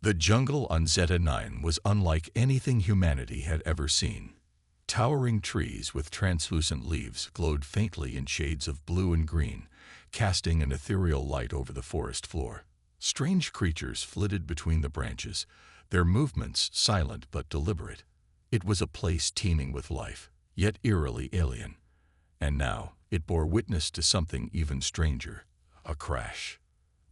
The jungle on Zeta-9 was unlike anything humanity had ever seen. Towering trees with translucent leaves glowed faintly in shades of blue and green, casting an ethereal light over the forest floor. Strange creatures flitted between the branches, their movements silent but deliberate. It was a place teeming with life, yet eerily alien. And now, it bore witness to something even stranger: a crash.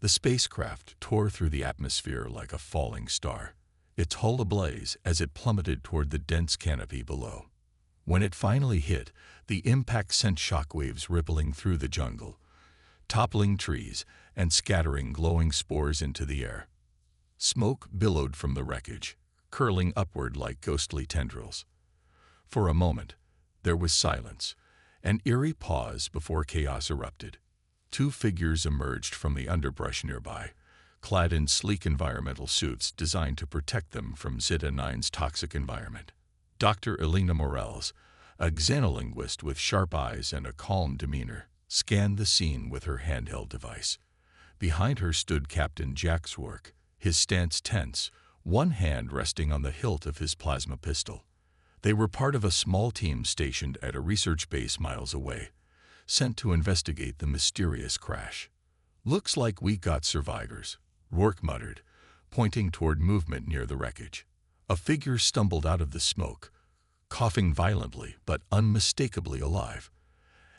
The spacecraft tore through the atmosphere like a falling star, its hull ablaze as it plummeted toward the dense canopy below. When it finally hit, the impact sent shockwaves rippling through the jungle, toppling trees and scattering glowing spores into the air. Smoke billowed from the wreckage, curling upward like ghostly tendrils. For a moment, there was silence, an eerie pause before chaos erupted. Two figures emerged from the underbrush nearby, clad in sleek environmental suits designed to protect them from Zeta-9's toxic environment. Dr. Elena Morales, a xenolinguist with sharp eyes and a calm demeanor, scanned the scene with her handheld device. Behind her stood Captain Jack Swark, his stance tense, one hand resting on the hilt of his plasma pistol. They were part of a small team stationed at a research base miles away, sent to investigate the mysterious crash. "Looks like we got survivors," Rourke muttered, pointing toward movement near the wreckage. A figure stumbled out of the smoke, coughing violently but unmistakably alive.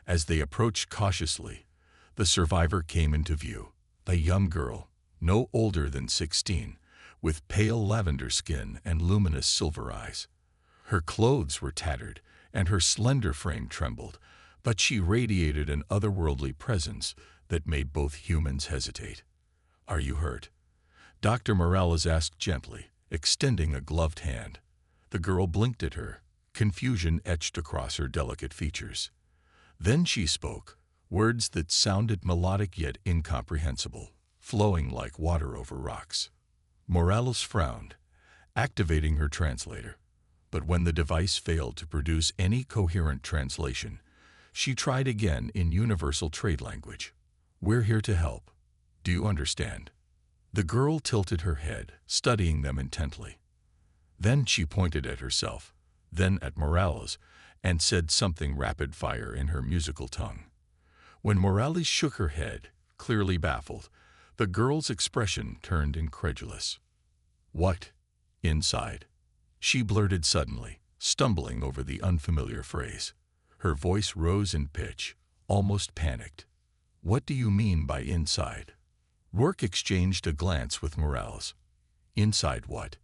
As they approached cautiously, the survivor came into view, a young girl, no older than 16, with pale lavender skin and luminous silver eyes. Her clothes were tattered, and her slender frame trembled, but she radiated an otherworldly presence that made both humans hesitate. "Are you hurt?" Dr. Morales asked gently, extending a gloved hand. The girl blinked at her, confusion etched across her delicate features. Then she spoke, words that sounded melodic yet incomprehensible, flowing like water over rocks. Morales frowned, activating her translator. But when the device failed to produce any coherent translation, she tried again in universal trade language. "We're here to help. Do you understand?" The girl tilted her head, studying them intently. Then she pointed at herself, then at Morales, and said something rapid-fire in her musical tongue. When Morales shook her head, clearly baffled, the girl's expression turned incredulous. "What? Inside?" she blurted suddenly, stumbling over the unfamiliar phrase. Her voice rose in pitch, almost panicked. "What do you mean by inside?" Rourke exchanged a glance with Morales. "Inside what?"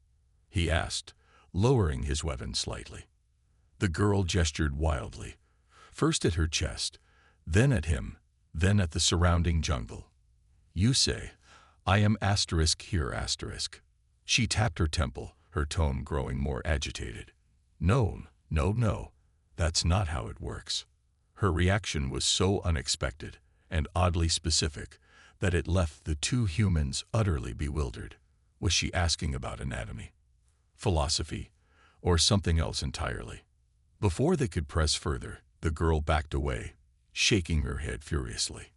he asked, lowering his weapon slightly. The girl gestured wildly, first at her chest, then at him, then at the surrounding jungle. "You say, I am asterisk here asterisk." She tapped her temple, her tone growing more agitated. No, that's not how it works." Her reaction was so unexpected and oddly specific that it left the two humans utterly bewildered. Was she asking about anatomy, philosophy, or something else entirely? Before they could press further, the girl backed away, shaking her head furiously.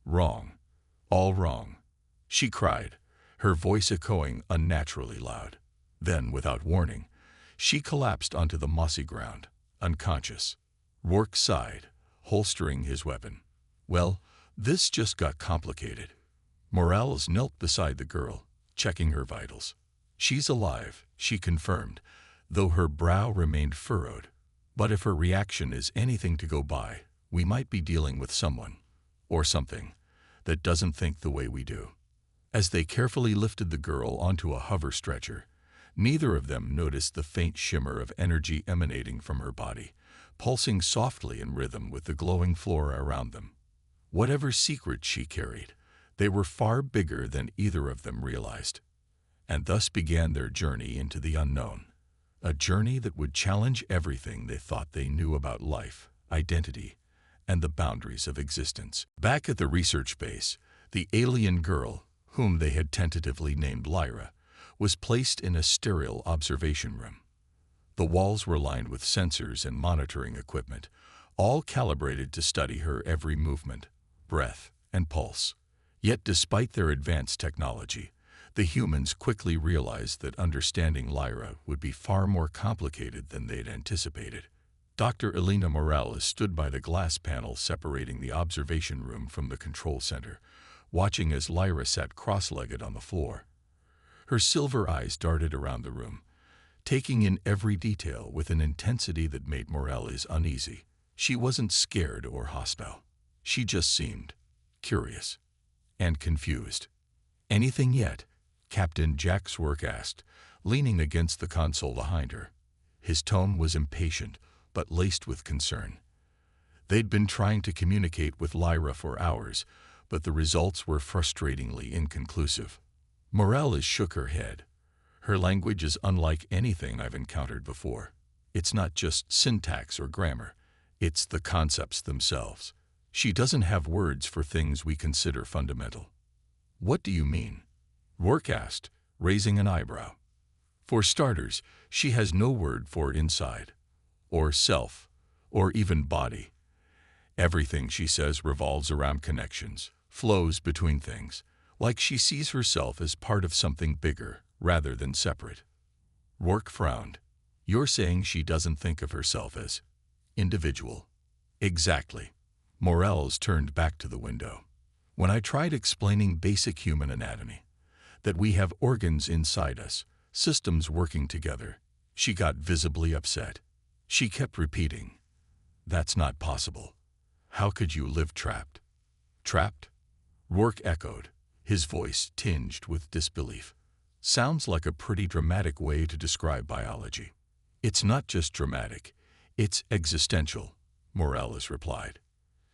"Wrong. All wrong," she cried, her voice echoing unnaturally loud. Then, without warning, she collapsed onto the mossy ground, unconscious. Rourke sighed, holstering his weapon. "Well, this just got complicated." Morales knelt beside the girl, checking her vitals. "She's alive," she confirmed, though her brow remained furrowed. "But if her reaction is anything to go by, we might be dealing with someone, or something, that doesn't think the way we do." As they carefully lifted the girl onto a hover stretcher, neither of them noticed the faint shimmer of energy emanating from her body, pulsing softly in rhythm with the glowing flora around them. Whatever secrets she carried, they were far bigger than either of them realized. And thus began their journey into the unknown, a journey that would challenge everything they thought they knew about life, identity, and the boundaries of existence. Back at the research base, the alien girl, whom they had tentatively named Lyra, was placed in a sterile observation room. The walls were lined with sensors and monitoring equipment, all calibrated to study her every movement, breath, and pulse. Yet despite their advanced technology, The humans quickly realized that understanding Lyra would be far more complicated than they'd anticipated. Dr. Elena Morales stood by the glass panel separating the observation room from the control center, watching as Lyra sat cross-legged on the floor. Her silver eyes darted around the room, taking in every detail with an intensity that made Morales uneasy. She wasn't scared or hostile. She just seemed curious and confused. "Anything yet?" Captain Jack Swerk asked, leaning against the console behind her. His tone was impatient, but laced with concern. They'd been trying to communicate with Lyra for hours, but the results were frustratingly inconclusive. Morales shook her head. "Her language is unlike anything I've encountered before. It's not just syntax or grammar. It's the concepts themselves. She doesn't have words for things we consider fundamental." "What do you mean?" Rourke asked, raising an eyebrow. "For starters, she has no word for inside, or self, or even body. Everything she says revolves around connections, flows between things, like she sees herself as part of something bigger rather than separate." Rourke frowned. "You're saying she doesn't think of herself as individual?" "Exactly." Morales turned back to the window. "When I tried explaining basic human anatomy, that we have organs inside us, systems working together, she got visibly upset. She kept repeating, 'That's not possible. How could you live trapped?'" "Trapped?" Rourke echoed, his voice tinged with disbelief. "Sounds like a pretty dramatic way to describe biology." "It's not just dramatic, it's existential," Morales replied.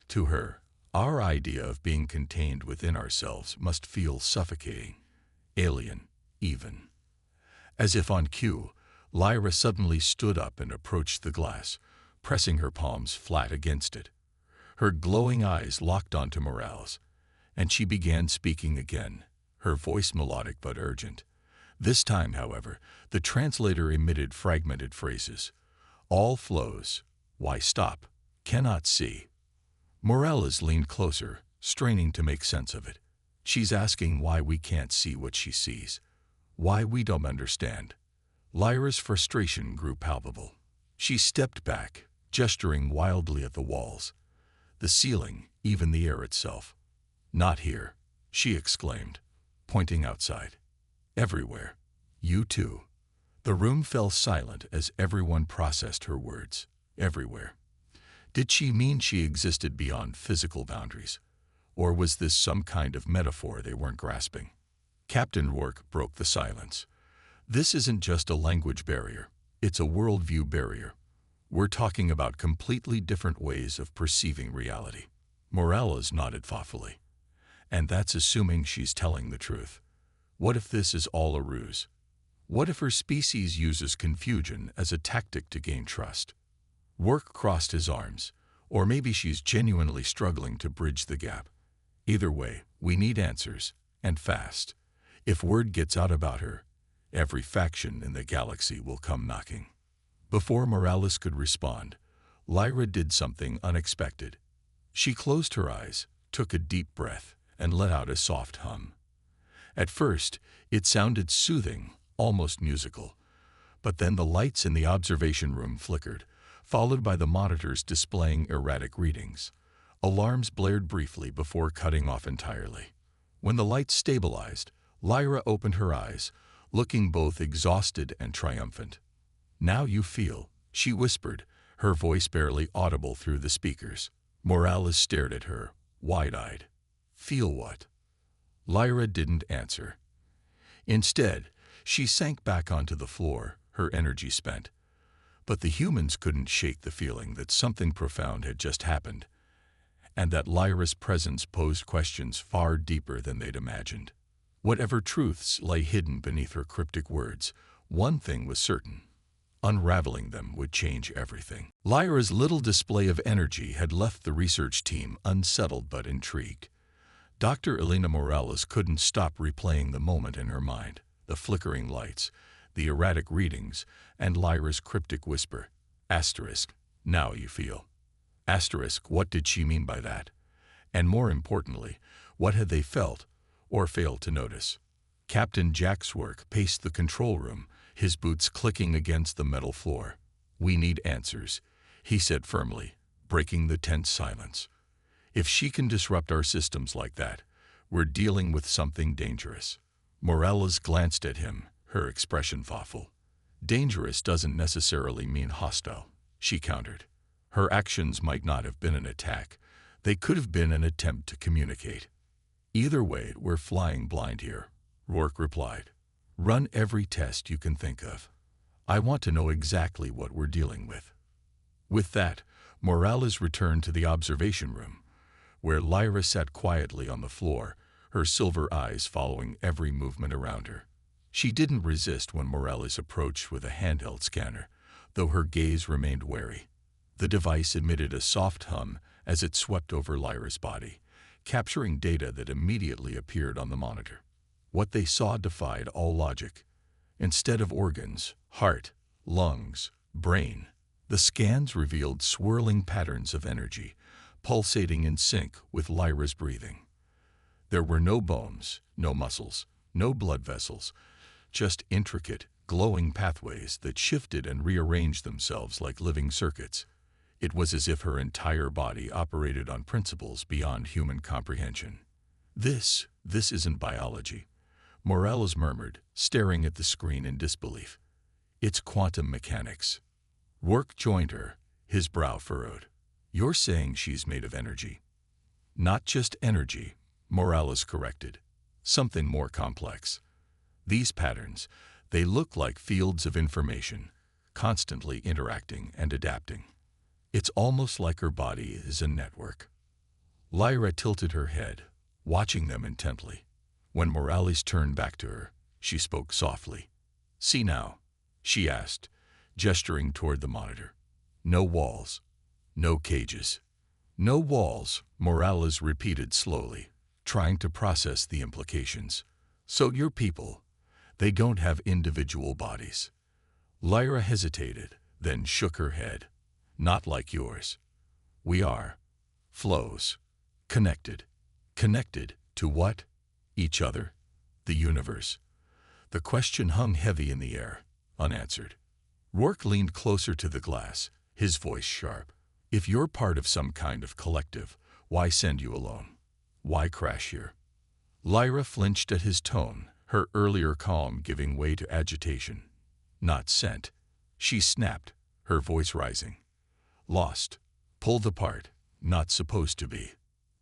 To her, our idea of being contained within ourselves must feel suffocating, alien, even. As if on cue, Lyra suddenly stood up and approached the glass, pressing her palms flat against it. Her glowing eyes locked onto Morales, and she began speaking again, her voice melodic but urgent. This time, however, the translator emitted fragmented phrases. "All flows. Why stop? Cannot see." Morales leaned closer, straining to make sense of it. "She's asking why we can't see what she sees. Why we don't understand." Lyra's frustration grew palpable. She stepped back, gesturing wildly at the walls, the ceiling, even the air itself. "Not here," she exclaimed, pointing outside. "Everywhere. You too." The room fell silent as everyone processed her words. Everywhere. Did she mean she existed beyond physical boundaries? Or was this some kind of metaphor they weren't grasping? Captain Rourke broke the silence. "This isn't just a language barrier. It's a worldview barrier. We're talking about completely different ways of perceiving reality." Morales nodded thoughtfully. "And that's assuming she's telling the truth. What if this is all a ruse? What if her species uses confusion as a tactic to gain trust?" Rourke crossed his arms. "Or maybe she's genuinely struggling to bridge the gap. Either way, we need answers, and fast. If word gets out about her, every faction in the galaxy will come knocking." Before Morales could respond, Lyra did something unexpected. She closed her eyes, took a deep breath, and let out a soft hum. At first, it sounded soothing, almost musical. But then the lights in the observation room flickered, followed by the monitors displaying erratic readings. Alarms blared briefly before cutting off entirely. When the lights stabilized, Lyra opened her eyes, looking both exhausted and triumphant. "Now you feel," she whispered, her voice barely audible through the speakers. Morales stared at her, wide-eyed. "Feel what?" Lyra didn't answer. Instead, she sank back onto the floor, her energy spent. But the humans couldn't shake the feeling that something profound had just happened, and that Lyra's presence posed questions far deeper than they'd imagined. Whatever truths lay hidden beneath her cryptic words, one thing was certain: unraveling them would change everything. Lyra's little display of energy had left the research team unsettled but intrigued. Dr. Elena Morales couldn't stop replaying the moment in her mind, the flickering lights, the erratic readings, and Lyra's cryptic whisper, "Now you feel." What did she mean by that? And more importantly, what had they felt, or failed to notice? Captain Jackswork paced the control room, his boots clicking against the metal floor. "We need answers," he said firmly, breaking the tense silence. "If she can disrupt our systems like that, we're dealing with something dangerous." Morales glanced at him, her expression thoughtful. "Dangerous doesn't necessarily mean hostile," she countered. "Her actions might not have been an attack. They could have been an attempt to communicate." "Either way, we're flying blind here," Rourke replied. "Run every test you can think of. I want to know exactly what we're dealing with." With that, Morales returned to the observation room, where Lyra sat quietly on the floor, her silver eyes following every movement around her. She didn't resist when Morales approached with a handheld scanner, though her gaze remained wary. The device emitted a soft hum as it swept over Lyra's body, capturing data that immediately appeared on the monitor. What they saw defied all logic. Instead of organs, heart, lungs, brain, the scans revealed swirling patterns of energy, pulsating in sync with Lyra's breathing. There were no bones, no muscles, no blood vessels, just intricate, glowing pathways that shifted and rearranged themselves like living circuits. It was as if her entire body operated on principles beyond human comprehension. This isn't biology," Morales murmured, staring at the screen in disbelief. "It's quantum mechanics." Rourke joined her, his brow furrowed. "You're saying she's made of energy?" "Not just energy," Morales corrected. "Something more complex. These patterns, they look like fields of information, constantly interacting and adapting. It's almost like her body is a network." Lyra tilted her head, watching them intently. When Morales turned back to her, she spoke softly. "See now?" she asked, gesturing toward the monitor. "No walls. No cages." "No walls," Morales repeated slowly, trying to process the implications. "So your people, they don't have individual bodies." Lyra hesitated, then shook her head. "Not like yours. We are flows. Connected. Connected to what? Each other? The universe?" The question hung heavy in the air, unanswered. Rourke leaned closer to the glass, his voice sharp. "If you're part of some kind of collective, why send you alone? Why crash here?" Lyra flinched at his tone, her earlier calm giving way to agitation. "Not sent," she snapped, her voice rising. "Lost. Pulled apart. Not supposed to be.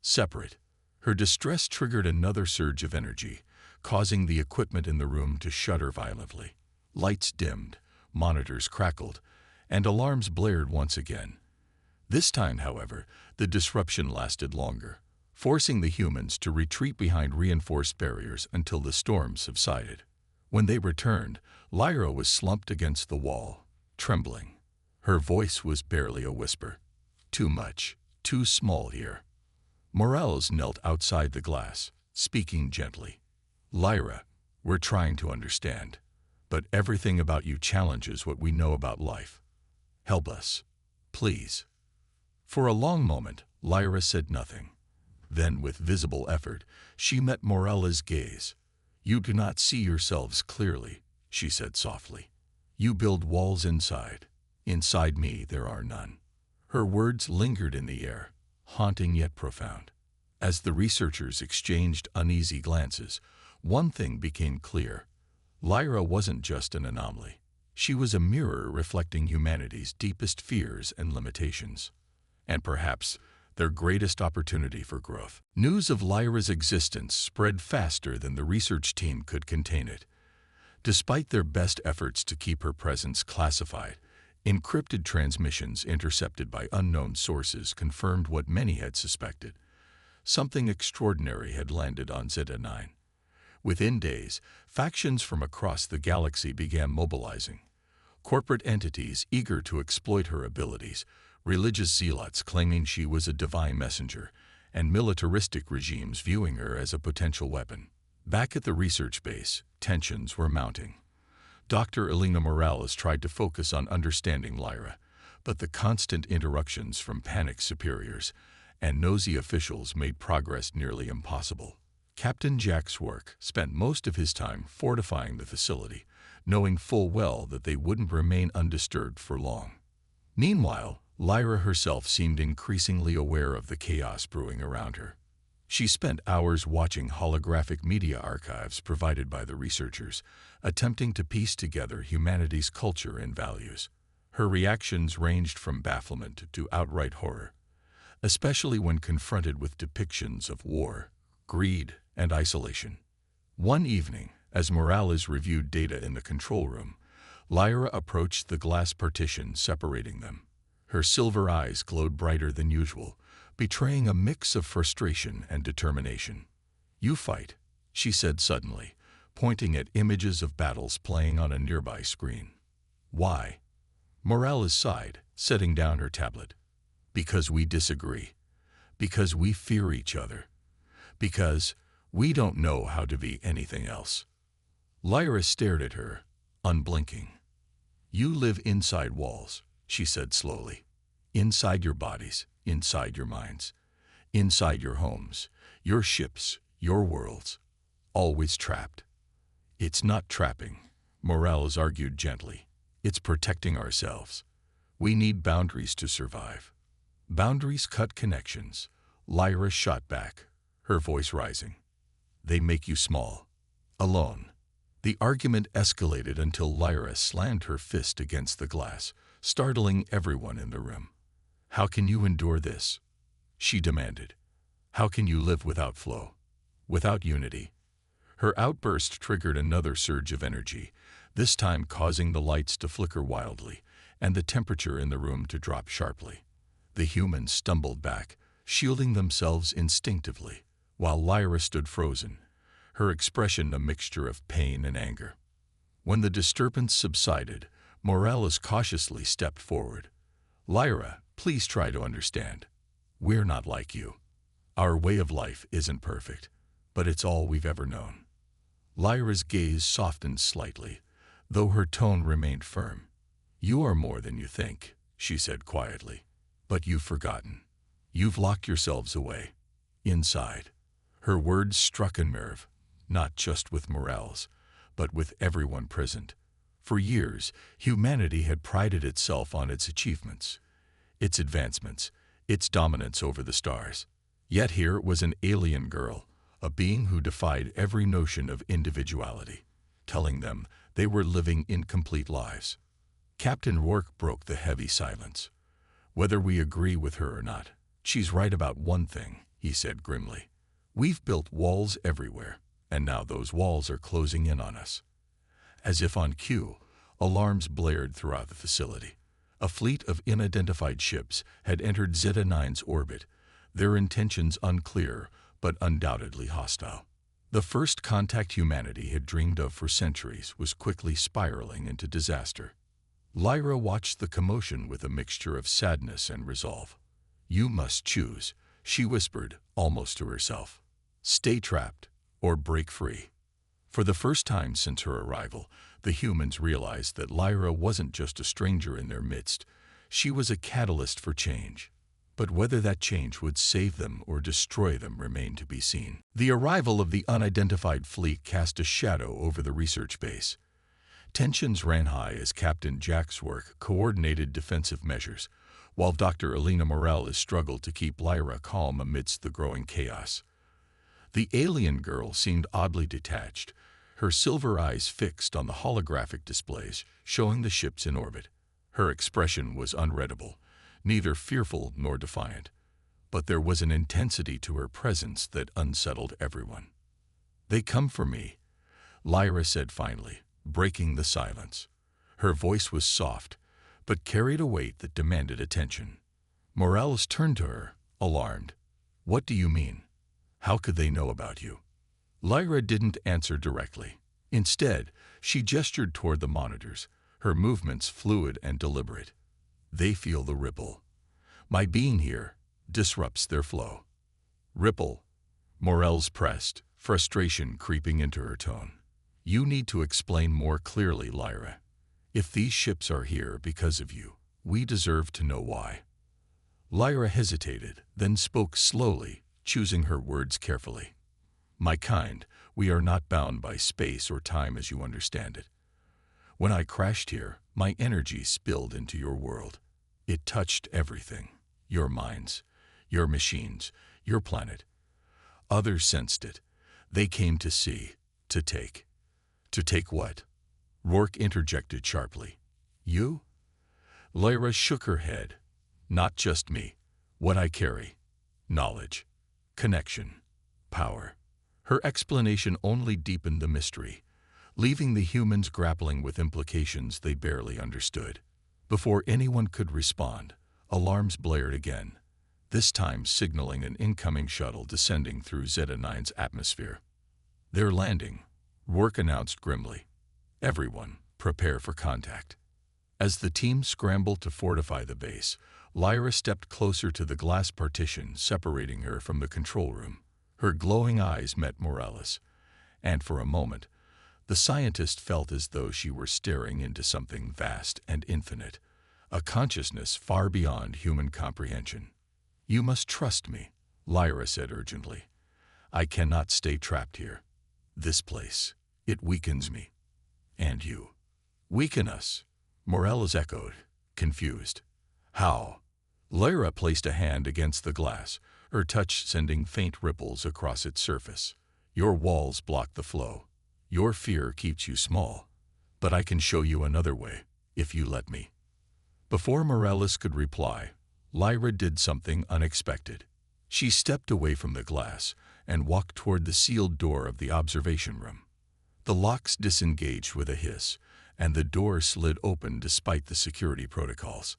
Separate." Her distress triggered another surge of energy, causing the equipment in the room to shudder violently. Lights dimmed, monitors crackled, and alarms blared once again. This time, however, the disruption lasted longer, forcing the humans to retreat behind reinforced barriers until the storm subsided. When they returned, Lyra was slumped against the wall, trembling. Her voice was barely a whisper. "Too much, too small here." Morales knelt outside the glass, speaking gently. "Lyra, we're trying to understand, but everything about you challenges what we know about life. Help us, please." For a long moment, Lyra said nothing. Then, with visible effort, she met Morales' gaze. "You do not see yourselves clearly," she said softly. "You build walls inside. Inside me there are none." Her words lingered in the air, haunting yet profound. As the researchers exchanged uneasy glances, one thing became clear. Lyra wasn't just an anomaly. She was a mirror reflecting humanity's deepest fears and limitations, and perhaps their greatest opportunity for growth. News of Lyra's existence spread faster than the research team could contain it. Despite their best efforts to keep her presence classified, encrypted transmissions intercepted by unknown sources confirmed what many had suspected. Something extraordinary had landed on Zeta-9. Within days, factions from across the galaxy began mobilizing. Corporate entities eager to exploit her abilities, religious zealots claiming she was a divine messenger, and militaristic regimes viewing her as a potential weapon. Back at the research base, tensions were mounting. Dr. Elena Morales tried to focus on understanding Lyra, but the constant interruptions from panicked superiors and nosy officials made progress nearly impossible. Captain Jack's work spent most of his time fortifying the facility, knowing full well that they wouldn't remain undisturbed for long. Meanwhile, Lyra herself seemed increasingly aware of the chaos brewing around her. She spent hours watching holographic media archives provided by the researchers, attempting to piece together humanity's culture and values. Her reactions ranged from bafflement to outright horror, especially when confronted with depictions of war, greed, and isolation. One evening, as Morales reviewed data in the control room, Lyra approached the glass partition separating them. Her silver eyes glowed brighter than usual, betraying a mix of frustration and determination. "You fight," she said suddenly, pointing at images of battles playing on a nearby screen. "Why?" Morales sighed, setting down her tablet. "Because we disagree. Because we fear each other. Because we don't know how to be anything else." Lyra stared at her, unblinking. "You live inside walls," she said slowly. "Inside your bodies, inside your minds, inside your homes, your ships, your worlds, always trapped." "It's not trapping," Morales argued gently. "It's protecting ourselves. We need boundaries to survive." "Boundaries cut connections," Lyra shot back, her voice rising. "They make you small, alone." The argument escalated until Lyra slammed her fist against the glass, startling everyone in the room. "How can you endure this?" she demanded. "How can you live without flow, without unity?" Her outburst triggered another surge of energy, this time causing the lights to flicker wildly and the temperature in the room to drop sharply. The humans stumbled back, shielding themselves instinctively, while Lyra stood frozen, her expression a mixture of pain and anger. When the disturbance subsided, Morales cautiously stepped forward. "Lyra, please try to understand. We're not like you. Our way of life isn't perfect, but it's all we've ever known." Lyra's gaze softened slightly, though her tone remained firm. "You are more than you think," she said quietly. "But you've forgotten. You've locked yourselves away. Inside." Her words struck a nerve, not just with Morales, but with everyone present. For years, humanity had prided itself on its achievements, its advancements, its dominance over the stars. Yet here was an alien girl, a being who defied every notion of individuality, telling them they were living incomplete lives. Captain Rourke broke the heavy silence. "Whether we agree with her or not, she's right about one thing," he said grimly. "We've built walls everywhere, and now those walls are closing in on us." As if on cue, alarms blared throughout the facility. A fleet of unidentified ships had entered Zeta-9's orbit, their intentions unclear but undoubtedly hostile. The first contact humanity had dreamed of for centuries was quickly spiraling into disaster. Lyra watched the commotion with a mixture of sadness and resolve. "You must choose," she whispered, almost to herself. "Stay trapped or break free." For the first time since her arrival, the humans realized that Lyra wasn't just a stranger in their midst. She was a catalyst for change. But whether that change would save them or destroy them remained to be seen. The arrival of the unidentified fleet cast a shadow over the research base. Tensions ran high as Captain Jack's work coordinated defensive measures, while Dr. Elena Morales struggled to keep Lyra calm amidst the growing chaos. The alien girl seemed oddly detached, her silver eyes fixed on the holographic displays showing the ships in orbit. Her expression was unreadable, neither fearful nor defiant, but there was an intensity to her presence that unsettled everyone. "They come for me," Lyra said finally, breaking the silence. Her voice was soft, but carried a weight that demanded attention. Morales turned to her, alarmed. "What do you mean? How could they know about you?" Lyra didn't answer directly. Instead, she gestured toward the monitors, her movements fluid and deliberate. "They feel the ripple. My being here disrupts their flow." "Ripple?" Morales pressed, frustration creeping into her tone. "You need to explain more clearly, Lyra. If these ships are here because of you, we deserve to know why." Lyra hesitated, then spoke slowly, choosing her words carefully. My kind, we are not bound by space or time as you understand it. When I crashed here, my energy spilled into your world. It touched everything. Your minds, your machines, your planet. Others sensed it. They came to see, to take. To take what? Rourke interjected sharply. You? Lyra shook her head. Not just me. What I carry. Knowledge. Connection. Power. Her explanation only deepened the mystery, leaving the humans grappling with implications they barely understood. Before anyone could respond, alarms blared again, this time signaling an incoming shuttle descending through Zeta-9's atmosphere. They're landing, Rourke announced grimly. Everyone, prepare for contact. As the team scrambled to fortify the base, Lyra stepped closer to the glass partition separating her from the control room. Her glowing eyes met Morales, and for a moment, the scientist felt as though she were staring into something vast and infinite, a consciousness far beyond human comprehension. You must trust me, Lyra said urgently. I cannot stay trapped here. This place, it weakens me. And you. Weaken us, Morales echoed, confused. How? Lyra placed a hand against the glass, her touch sending faint ripples across its surface. Your walls block the flow. Your fear keeps you small. But I can show you another way, if you let me. Before Morales could reply, Lyra did something unexpected. She stepped away from the glass and walked toward the sealed door of the observation room. The locks disengaged with a hiss, and the door slid open despite the security protocols.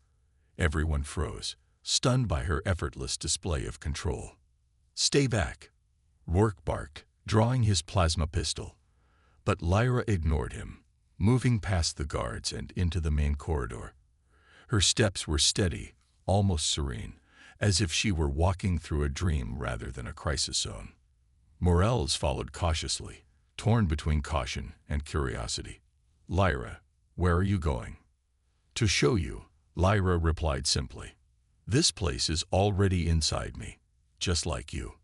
Everyone froze, stunned by her effortless display of control. Stay back, Rourke barked, drawing his plasma pistol. But Lyra ignored him, moving past the guards and into the main corridor. Her steps were steady, almost serene, as if she were walking through a dream rather than a crisis zone. Morales followed cautiously, torn between caution and curiosity. Lyra, where are you going? To show you, Lyra replied simply. This place is already inside me, just like you.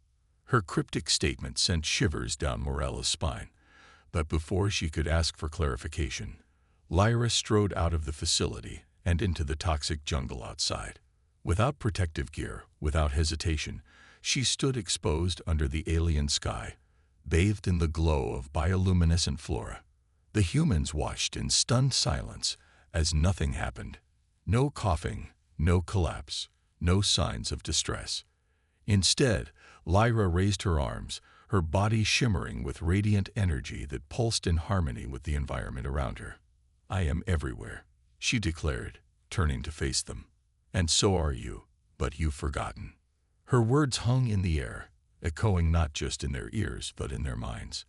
Her cryptic statement sent shivers down Morales' spine, but before she could ask for clarification, Lyra strode out of the facility and into the toxic jungle outside. Without protective gear, without hesitation, she stood exposed under the alien sky, bathed in the glow of bioluminescent flora. The humans watched in stunned silence as nothing happened. No coughing, no collapse, no signs of distress. Instead, Lyra raised her arms, her body shimmering with radiant energy that pulsed in harmony with the environment around her. I am everywhere, she declared, turning to face them. And so are you, but you've forgotten. Her words hung in the air, echoing not just in their ears but in their minds.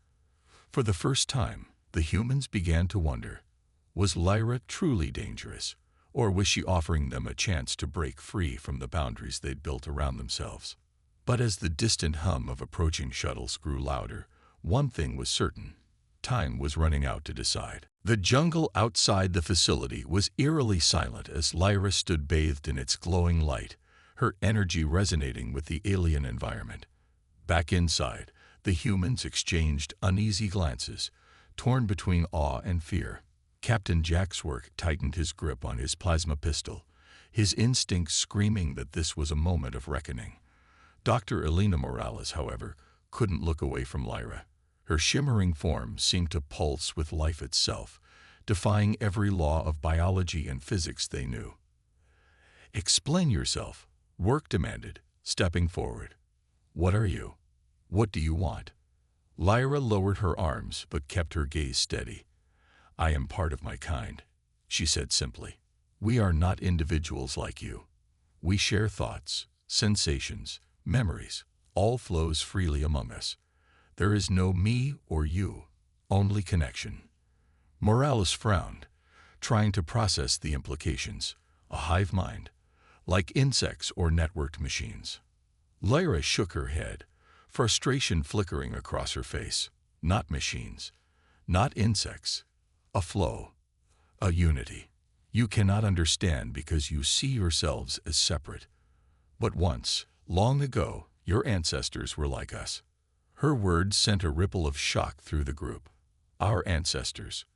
For the first time, the humans began to wonder, was Lyra truly dangerous, or was she offering them a chance to break free from the boundaries they'd built around themselves? But as the distant hum of approaching shuttles grew louder, one thing was certain. Time was running out to decide. The jungle outside the facility was eerily silent as Lyra stood bathed in its glowing light, her energy resonating with the alien environment. Back inside, the humans exchanged uneasy glances, torn between awe and fear. Captain Jackswork tightened his grip on his plasma pistol, his instincts screaming that this was a moment of reckoning. Dr. Elena Morales, however, couldn't look away from Lyra. Her shimmering form seemed to pulse with life itself, defying every law of biology and physics they knew. Explain yourself, Rourke demanded, stepping forward. What are you? What do you want? Lyra lowered her arms but kept her gaze steady. I am part of my kind, she said simply. We are not individuals like you. We share thoughts, sensations, memories, all flows freely among us. There is no me or you, only connection. Morales frowned, trying to process the implications. A hive mind, like insects or networked machines. Lyra shook her head, frustration flickering across her face. Not machines, not insects. A flow, a unity. You cannot understand because you see yourselves as separate. But once, long ago, your ancestors were like us. Her words sent a ripple of shock through the group. Our ancestors.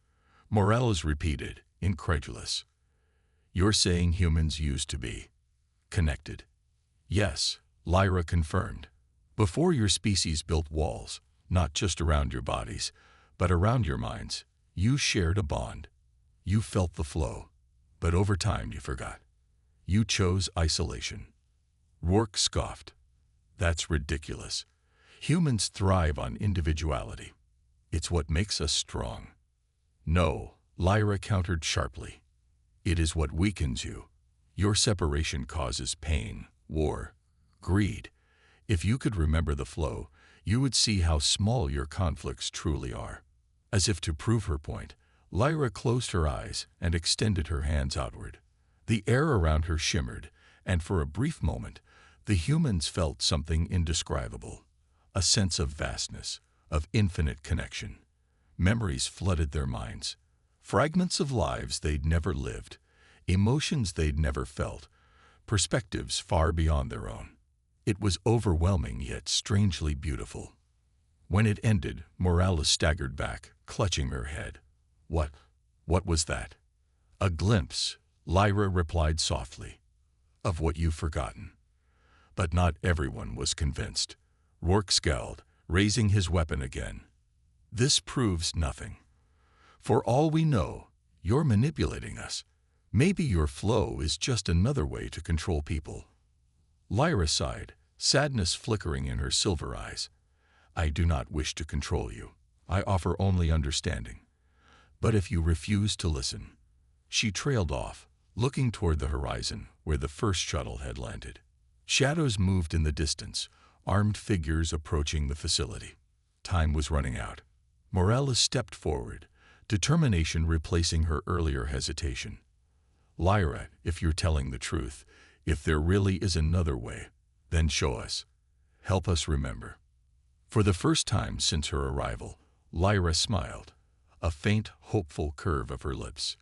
Morales repeated, incredulous. You're saying humans used to be connected? Yes, Lyra confirmed. Before your species built walls, not just around your bodies, but around your minds, you shared a bond. You felt the flow, but over time you forgot. You chose isolation. Rourke scoffed. That's ridiculous. Humans thrive on individuality. It's what makes us strong. No, Lyra countered sharply. It is what weakens you. Your separation causes pain, war, greed. If you could remember the flow, you would see how small your conflicts truly are. As if to prove her point, Lyra closed her eyes and extended her hands outward. The air around her shimmered, and for a brief moment, the humans felt something indescribable. A sense of vastness, of infinite connection. Memories flooded their minds. Fragments of lives they'd never lived, emotions they'd never felt, perspectives far beyond their own. It was overwhelming yet strangely beautiful. When it ended, Morales staggered back, clutching her head. What was that? A glimpse, Lyra replied softly, of what you've forgotten. But not everyone was convinced. Rourke scowled, raising his weapon again. This proves nothing. For all we know, you're manipulating us. Maybe your flow is just another way to control people. Lyra sighed, sadness flickering in her silver eyes. I do not wish to control you. I offer only understanding. But if you refuse to listen. She trailed off, looking toward the horizon where the first shuttle had landed. Shadows moved in the distance, armed figures approaching the facility. Time was running out. Morales stepped forward, determination replacing her earlier hesitation. Lyra, if you're telling the truth, if there really is another way, then show us. Help us remember. For the first time since her arrival, Lyra smiled, a faint, hopeful curve of her lips.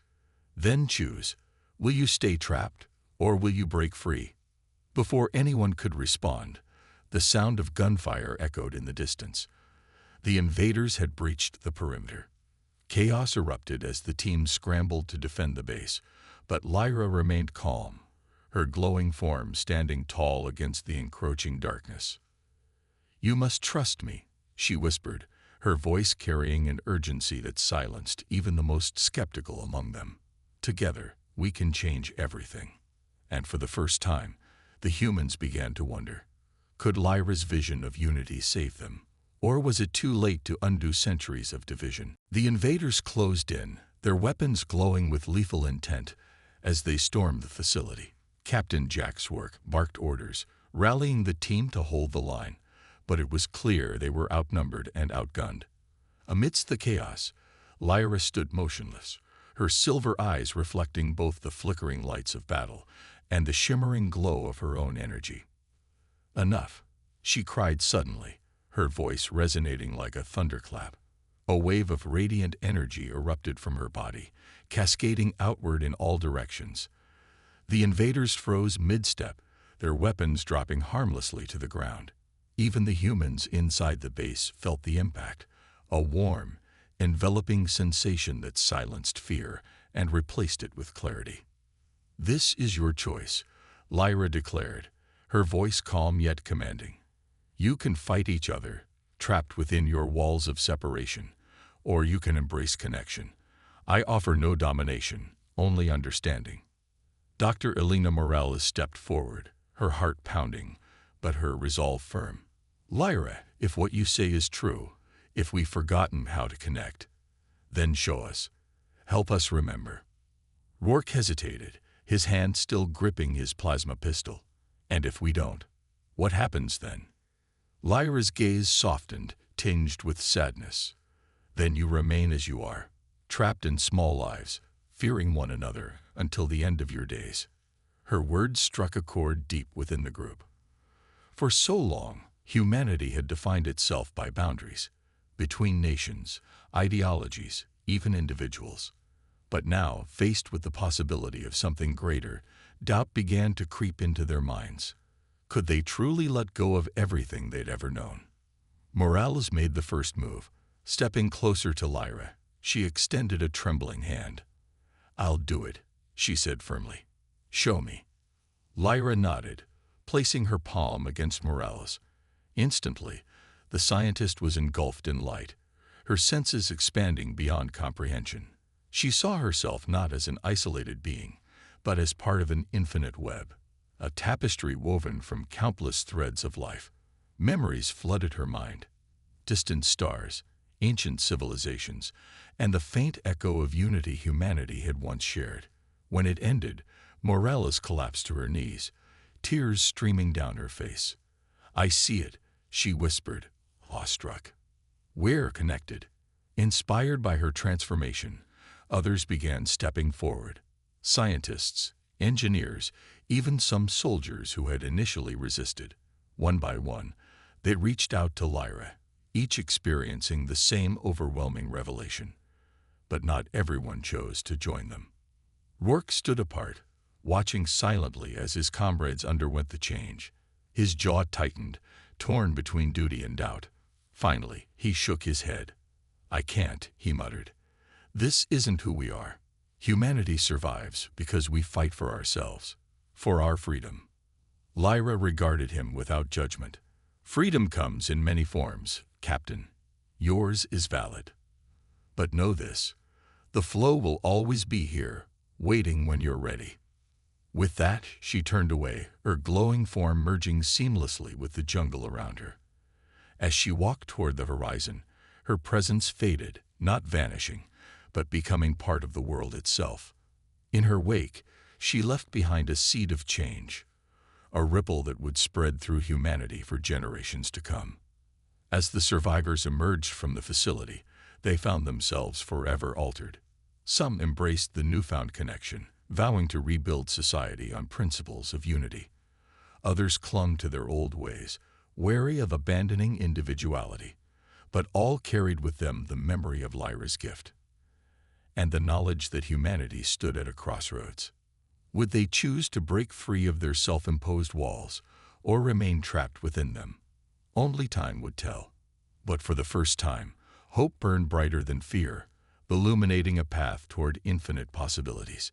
Then choose. Will you stay trapped, or will you break free? Before anyone could respond, the sound of gunfire echoed in the distance. The invaders had breached the perimeter. Chaos erupted as the team scrambled to defend the base, but Lyra remained calm, her glowing form standing tall against the encroaching darkness. You must trust me, she whispered, her voice carrying an urgency that silenced even the most skeptical among them. Together, we can change everything. And for the first time, the humans began to wonder, could Lyra's vision of unity save them? Or was it too late to undo centuries of division? The invaders closed in, their weapons glowing with lethal intent as they stormed the facility. Captain Jack Swark barked orders, rallying the team to hold the line, but it was clear they were outnumbered and outgunned. Amidst the chaos, Lyra stood motionless, her silver eyes reflecting both the flickering lights of battle and the shimmering glow of her own energy. Enough, she cried suddenly, her voice resonating like a thunderclap. A wave of radiant energy erupted from her body, cascading outward in all directions. The invaders froze mid-step, their weapons dropping harmlessly to the ground. Even the humans inside the base felt the impact, a warm, enveloping sensation that silenced fear and replaced it with clarity. This is your choice, Lyra declared, her voice calm yet commanding. You can fight each other, trapped within your walls of separation, or you can embrace connection. I offer no domination, only understanding. Dr. Elena Morales stepped forward, her heart pounding, but her resolve firm. Lyra, if what you say is true, if we've forgotten how to connect, then show us. Help us remember. Rourke hesitated, his hand still gripping his plasma pistol. And if we don't, what happens then? Lyra's gaze softened, tinged with sadness. Then you remain as you are, trapped in small lives, fearing one another until the end of your days. Her words struck a chord deep within the group. For so long, humanity had defined itself by boundaries, between nations, ideologies, even individuals. But now, faced with the possibility of something greater, doubt began to creep into their minds. Could they truly let go of everything they'd ever known? Morales made the first move. Stepping closer to Lyra, she extended a trembling hand. "I'll do it," she said firmly. "Show me." Lyra nodded, placing her palm against Morales. Instantly, the scientist was engulfed in light, her senses expanding beyond comprehension. She saw herself not as an isolated being, but as part of an infinite web, a tapestry woven from countless threads of life. Memories flooded her mind. Distant stars, ancient civilizations, and the faint echo of unity humanity had once shared. When it ended, Morales collapsed to her knees, tears streaming down her face. "I see it," she whispered, awestruck. "We're connected." Inspired by her transformation, others began stepping forward. Scientists, engineers, even some soldiers who had initially resisted. One by one, they reached out to Lyra, each experiencing the same overwhelming revelation. But not everyone chose to join them. Rourke stood apart, watching silently as his comrades underwent the change. His jaw tightened, torn between duty and doubt. Finally, he shook his head. "I can't," he muttered. "This isn't who we are. Humanity survives because we fight for ourselves, for our freedom." Lyra regarded him without judgment. "Freedom comes in many forms, Captain. Yours is valid. But know this, the flow will always be here, waiting when you're ready." With that, she turned away, her glowing form merging seamlessly with the jungle around her. As she walked toward the horizon, her presence faded, not vanishing, but becoming part of the world itself. In her wake, she left behind a seed of change, a ripple that would spread through humanity for generations to come. As the survivors emerged from the facility, they found themselves forever altered. Some embraced the newfound connection, vowing to rebuild society on principles of unity. Others clung to their old ways, wary of abandoning individuality. But all carried with them the memory of Lyra's gift, and the knowledge that humanity stood at a crossroads. Would they choose to break free of their self-imposed walls, or remain trapped within them? Only time would tell. But for the first time, hope burned brighter than fear, illuminating a path toward infinite possibilities.